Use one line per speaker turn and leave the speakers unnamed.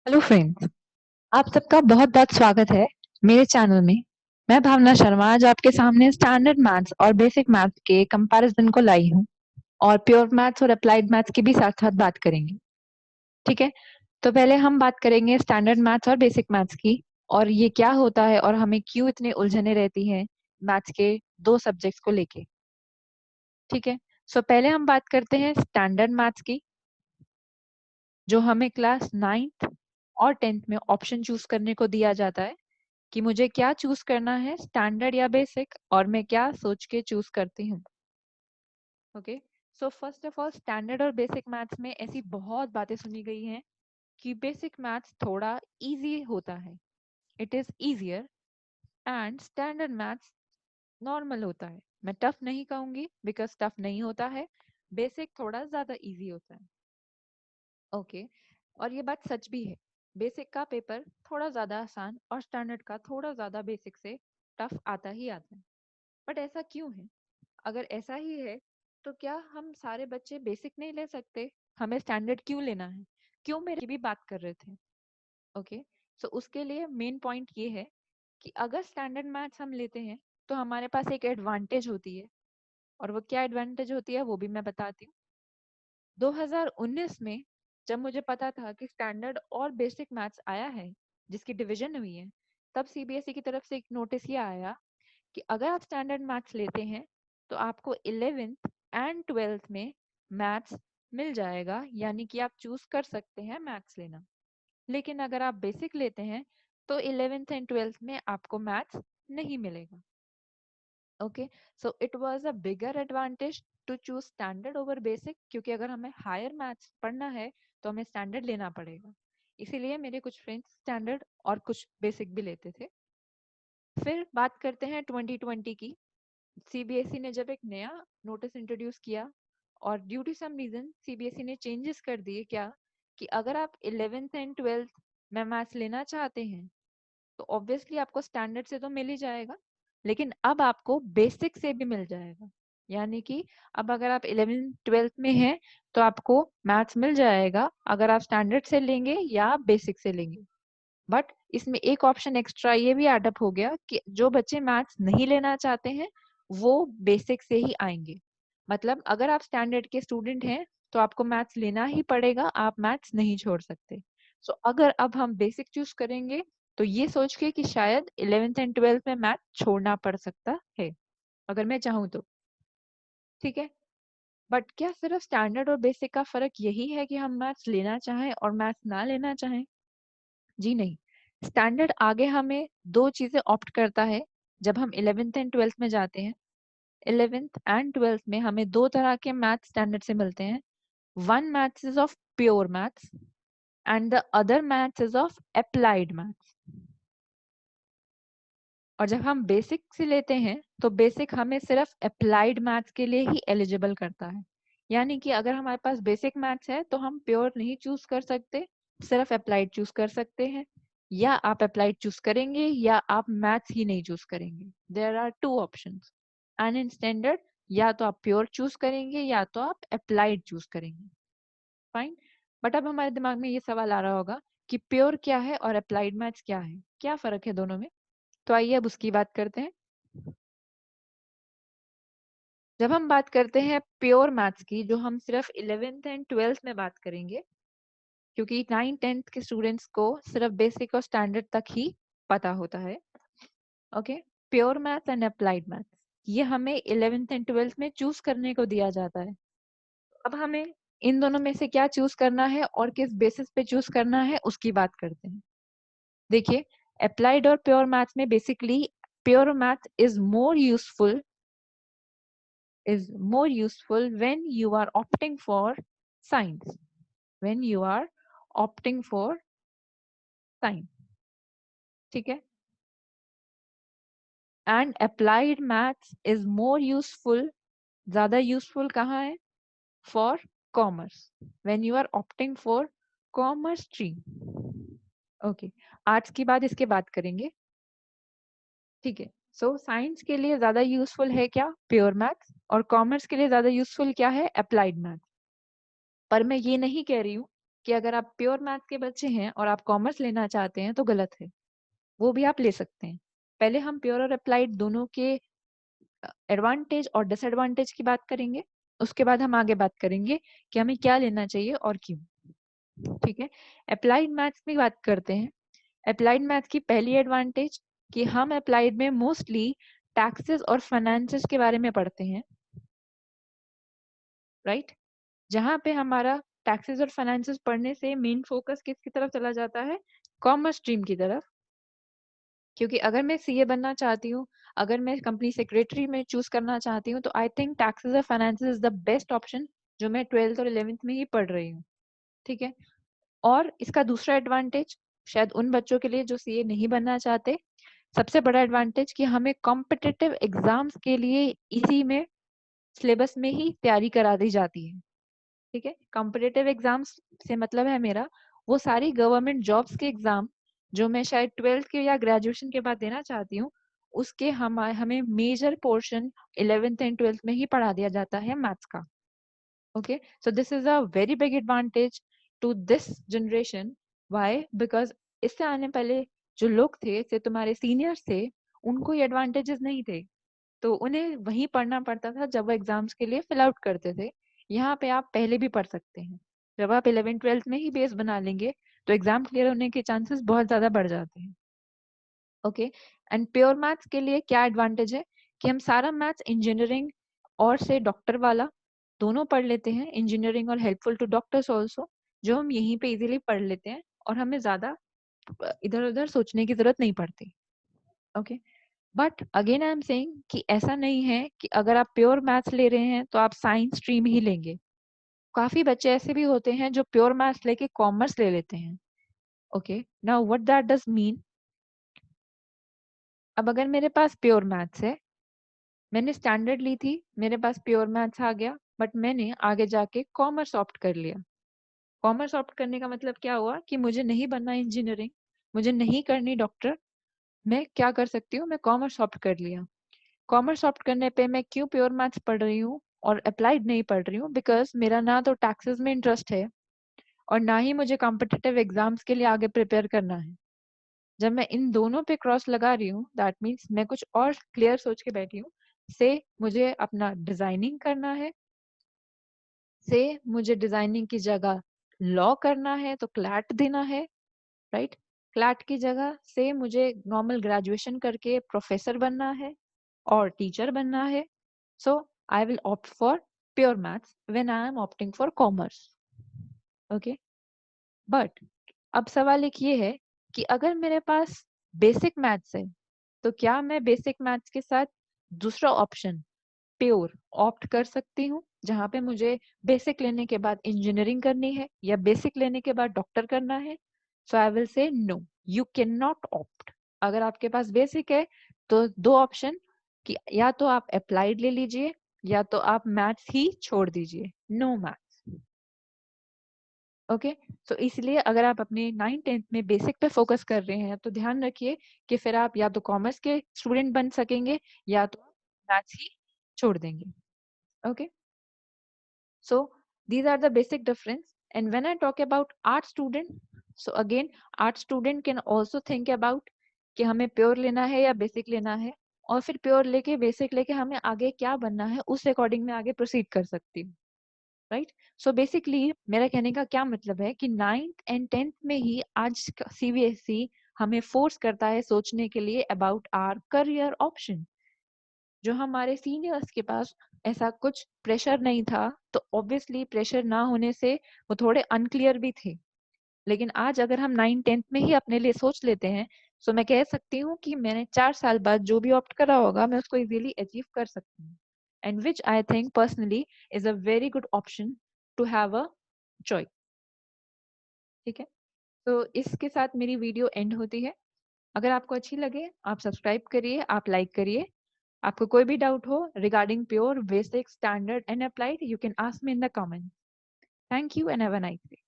Hello friends. आप सबका बहुत बहुत स्वागत है मेरे चैनल में। मैं भावना शर्मा आज आपके सामने स्टैंडर्ड मैथ्स और बेसिक मैथ्स के कंपैरिजन को लाई हूँ और प्योर मैथ्स और अप्लाइड मैथ्स की भी साथ साथ बात करेंगे। ठीक है, तो पहले हम बात करेंगे स्टैंडर्ड मैथ्स और बेसिक मैथ्स की और ये क्या होता है और हमें क्यों इतने उलझने रहती हैं मैथ्स के दो सब्जेक्ट्स को लेके। ठीक है, सो पहले हम बात करते हैं स्टैंडर्ड मैथ्स की, जो हमें क्लास 9th और 10th में ऑप्शन चूज करने को दिया जाता है कि मुझे क्या चूज करना है, स्टैंडर्ड या बेसिक, और मैं क्या सोच के चूज करती हूँ। Okay, so first of all standard और बेसिक मैथ्स में ऐसी बहुत बातें सुनी गई हैं कि बेसिक मैथ्स थोड़ा इजी होता है, it is easier, and standard maths normal होता है। मैं टफ नहीं कहूंगी बिकॉज टफ नहीं होता है, बेसिक थोड़ा ज्यादा इजी होता है। ओके, और ये बात सच भी है, बेसिक का पेपर थोड़ा ज्यादा आसान और स्टैंडर्ड का थोड़ा ज्यादा बेसिक से टफ आता ही आता है। बट ऐसा क्यों है? अगर ऐसा ही है तो क्या हम सारे बच्चे बेसिक नहीं ले सकते? हमें स्टैंडर्ड क्यों लेना है? क्यों मेरे की भी बात कर रहे थे। ओके, सो उसके लिए मेन पॉइंट ये है कि अगर स्टैंडर्ड मैथ्स हम लेते हैं तो हमारे पास एक एडवांटेज होती है, और वो क्या एडवांटेज होती है वो भी मैं बताती हूँ। 2019 में जब मुझे पता था कि स्टैंडर्ड और बेसिक मैथ्स आया है जिसकी डिवीजन हुई है, तब सीबीएसई की तरफ से एक नोटिस ये आया कि अगर आप स्टैंडर्ड मैथ्स लेते हैं तो आपको 11th एंड 12th में मैथ्स मिल जाएगा, यानी कि आप चूज कर सकते हैं मैथ्स लेना। लेकिन अगर आप बेसिक लेते हैं तो 11th एंड 12th में आपको मैथ्स नहीं मिलेगा। Okay, so it was a bigger advantage to choose standard over basic, क्योंकि अगर हमें हायर मैथ्स पढ़ना है तो हमें स्टैंडर्ड लेना पड़ेगा। इसीलिए मेरे कुछ फ्रेंड्स स्टैंडर्ड और कुछ बेसिक भी लेते थे। फिर बात करते हैं 2020 की। सीबीएसई ने जब एक नया नोटिस इंट्रोड्यूस किया और due to some reason CBSE ने चेंजेस कर दिए, क्या कि अगर आप 11th एंड 12th में मैथ्स लेना चाहते हैं तो ऑब्वियसली आपको स्टैंडर्ड से तो मिल ही जाएगा, लेकिन अब आपको बेसिक से भी मिल जाएगा। यानी कि अब अगर आप 11th 12th में हैं तो आपको मैथ्स मिल जाएगा, अगर आप स्टैंडर्ड से लेंगे या बेसिक से लेंगे। बट इसमें एक ऑप्शन एक्स्ट्रा ये भी ऐड अप हो गया कि जो बच्चे मैथ्स नहीं लेना चाहते हैं वो बेसिक से ही आएंगे। मतलब अगर आप स्टैंडर्ड के स्टूडेंट हैं तो आपको मैथ्स लेना ही पड़ेगा, आप मैथ्स नहीं छोड़ सकते। सो अगर अब हम बेसिक चूज करेंगे तो ये सोच के कि शायद 11th एंड 12th में मैथ छोड़ना पड़ सकता है अगर मैं चाहूँ तो। ठीक है, बट क्या सिर्फ स्टैंडर्ड और बेसिक का फर्क यही है कि हम मैथ्स लेना चाहें और मैथ्स ना लेना चाहें? जी नहीं, स्टैंडर्ड आगे हमें दो चीजें ऑप्ट करता है जब हम 11th एंड 12th में जाते हैं। 11th एंड 12th में हमें दो तरह के मैथ स्टैंडर्ड से मिलते हैं। One maths is of pure maths and the other maths is of applied maths. और जब हम बेसिक से लेते हैं तो बेसिक हमें सिर्फ अप्लाइड मैथ्स के लिए ही एलिजिबल करता है। यानी कि अगर हमारे पास बेसिक मैथ्स है तो हम प्योर नहीं चूज कर सकते, सिर्फ अप्लाइड चूज कर सकते हैं। या आप अप्लाइड चूज करेंगे या आप मैथ्स ही नहीं चूज करेंगे। There are two options, and in standard या तो आप प्योर चूज करेंगे या तो आप अप्लाइड चूज करेंगे। फाइन, बट अब हमारे दिमाग में ये सवाल आ रहा होगा कि प्योर क्या है और अप्लाइड मैथ्स क्या है, क्या फर्क है दोनों में। तो आइए अब उसकी बात करते हैं। जब हम बात करते हैं प्योर मैथ्स की, जो हम सिर्फ 11th एंड 12th में बात करेंगे, क्योंकि 9 10th के स्टूडेंट्स को सिर्फ बेसिक और स्टैंडर्ड तक ही पता होता है। Okay, pure maths and applied maths ये हमें 11th एंड 12th में चूज करने को दिया जाता है। अब हमें इन दोनों में से क्या चूज करना है और किस बेसिस पे चूज करना है उसकी बात करते हैं। देखिए, अप्लाइड और प्योर मैथ्स में basically pure math is more useful when you are opting for science, when you are opting for science. ठीक है, and applied maths is more useful, ज्यादा यूजफुल कहाँ है? For commerce, when you are opting for commerce stream. Okay, arts की बात इसके बाद करेंगे। ठीक है, सो साइंस के लिए ज्यादा यूजफुल है क्या? Pure maths. और कॉमर्स के लिए ज्यादा यूजफुल क्या है? Applied maths. पर मैं ये नहीं कह रही हूँ कि अगर आप प्योर मैथ के बच्चे हैं और आप कॉमर्स लेना चाहते हैं तो गलत है, वो भी आप ले सकते हैं। पहले हम प्योर और अप्लाइड दोनों के एडवांटेज और डिसएडवांटेज की बात करेंगे, उसके बाद हम आगे बात करेंगे कि हमें क्या लेना चाहिए और क्यों। ठीक है, अप्लाइड मैथ्स की बात करते हैं। अप्लाइड मैथ की पहली एडवांटेज कि हम अप्लाइड में मोस्टली टैक्सेस और फाइनेंसेस के बारे में पढ़ते हैं, राइट? जहाँ पे हमारा टैक्सेस और फाइनेंसेस पढ़ने से मेन फोकस किसकी तरफ चला जाता है? कॉमर्स स्ट्रीम की तरफ। क्योंकि अगर मैं सीए बनना चाहती हूँ, अगर मैं कंपनी सेक्रेटरी में चूज करना चाहती हूँ, तो आई थिंक टैक्सेस और finances is the best option जो मैं 12th और 11th में ही पढ़ रही हूँ। ठीक है, और इसका दूसरा एडवांटेज शायद उन बच्चों के लिए जो सीए नहीं बनना चाहते, सबसे बड़ा एडवांटेज कि हमें कॉम्पिटिटिव एग्जाम्स के लिए इसी में सिलेबस में ही तैयारी करा दी जाती है। ठीक है, कॉम्पिटिटिव एग्जाम्स से मतलब है मेरा वो सारी गवर्नमेंट जॉब्स के एग्जाम जो मैं शायद 12th के या ग्रेजुएशन के बाद देना चाहती हूँ, उसके हमें major portion 11th and 12th में ही पढ़ा दिया जाता है मैथ्स का। Okay, so this is a very big advantage to this generation. Why? Because इससे आने पहले जो लोग थे, जैसे तुम्हारे सीनियर्स थे, उनको ये एडवांटेजेस नहीं थे, तो उन्हें वही पढ़ना पड़ता था जब वो एग्जाम्स के लिए फिल आउट करते थे। यहाँ पे आप पहले भी पढ़ सकते हैं। जब आप 11th 12th में ही बेस बना लेंगे तो एग्जाम क्लियर होने के चांसेस बहुत ज्यादा बढ़ जाते हैं। ओके, एंड प्योर मैथ्स के लिए क्या एडवांटेज है कि हम सारा मैथ्स इंजीनियरिंग और से डॉक्टर वाला दोनों पढ़ लेते हैं, इंजीनियरिंग और हेल्पफुल टू डॉक्टर्स ऑल्सो, जो हम यहीं पे इजीली पढ़ लेते हैं और हमें ज्यादा इधर उधर सोचने की जरूरत नहीं पड़ती। Okay, but again I am saying कि ऐसा नहीं है कि अगर आप प्योर मैथ्स ले रहे हैं तो आप साइंस स्ट्रीम ही लेंगे। काफी बच्चे ऐसे भी होते हैं जो प्योर मैथ्स लेके कॉमर्स ले लेते हैं। Okay, now what that does mean? अब अगर मेरे पास प्योर मैथ्स है, मैंने स्टैंडर्ड ली थी, मेरे पास प्योर मैथ्स आ गया, बट मैंने आगे जाके कॉमर्स ऑप्ट कर लिया। कॉमर्स ऑप्ट करने का मतलब क्या हुआ कि मुझे नहीं बनना इंजीनियरिंग, मुझे नहीं करनी डॉक्टर, मैं क्या कर सकती हूँ? मैं कॉमर्स ऑप्ट कर लिया। कॉमर्स ऑप्ट करने पे मैं क्यों प्योर मैथ्स पढ़ रही हूँ और अप्लाइड नहीं पढ़ रही हूँ? बिकॉज मेरा ना तो टैक्सेस में इंटरेस्ट है और ना ही मुझे कॉम्पिटिटिव एग्जाम्स के लिए आगे प्रिपेयर करना है। जब मैं इन दोनों पे क्रॉस लगा रही हूँ, दैट मीन्स मैं कुछ और क्लियर सोच के बैठी हूँ। से मुझे अपना डिजाइनिंग करना है, से मुझे डिजाइनिंग की जगह लॉ करना है तो क्लैट देना है, राइट? क्लैट की जगह से मुझे नॉर्मल ग्रेजुएशन करके प्रोफेसर बनना है और टीचर बनना है। So I will opt for pure maths when I am opting for commerce. Okay, but अब सवाल एक ये है कि अगर मेरे पास बेसिक मैथ्स है तो क्या मैं बेसिक मैथ्स के साथ दूसरा ऑप्शन प्योर ऑप्ट कर सकती हूँ, जहाँ पे मुझे बेसिक लेने के बाद इंजीनियरिंग करनी है या बेसिक लेने के बाद डॉक्टर करना है? So I will say no, you can not opt. अगर आपके पास बेसिक है तो दो ऑप्शन कि या तो आप अप्लाइड ले लीजिए या तो आप मैथ्स ही छोड़ दीजिए, नो मैथ्स। ओके, सो इसलिए अगर आप अपने 9th 10th में बेसिक पे फोकस कर रहे हैं तो ध्यान रखिए कि फिर आप या तो कॉमर्स के स्टूडेंट बन सकेंगे या तो मैथ्स ही छोड़ देंगे। Okay, so these are the basic difference. And when I talk about art student, so again art student can also think about कि हमें प्योर लेना है या बेसिक लेना है, और फिर प्योर लेके बेसिक लेके हमें आगे क्या बनना है उस अकॉर्डिंग में आगे प्रोसीड कर सकती हूँ, राइट? सो बेसिकली मेरा कहने का क्या मतलब है कि 9th and 10th में ही आज सीबीएसई हमें फोर्स करता है सोचने के लिए अबाउट आवर करियर ऑप्शन। जो हमारे सीनियर्स के पास ऐसा कुछ प्रेशर नहीं था, तो ऑब्वियसली प्रेशर ना होने से वो थोड़े अनक्लियर भी थे। लेकिन आज अगर हम 9th 10th में ही अपने लिए सोच लेते हैं, तो मैं कह सकती हूँ कि मैंने 4 साल बाद जो भी ऑप्ट करा होगा मैं उसको इजीली अचीव कर सकती हूँ, and which I think personally is a very good option to have a choice. ठीक है, तो इसके साथ मेरी वीडियो एंड होती है। अगर आपको अच्छी लगे आप सब्सक्राइब करिए, आप लाइक करिए। आपको कोई भी डाउट हो regarding pure, basic, standard and applied, you can ask me in the comment. Thank you and have a nice day.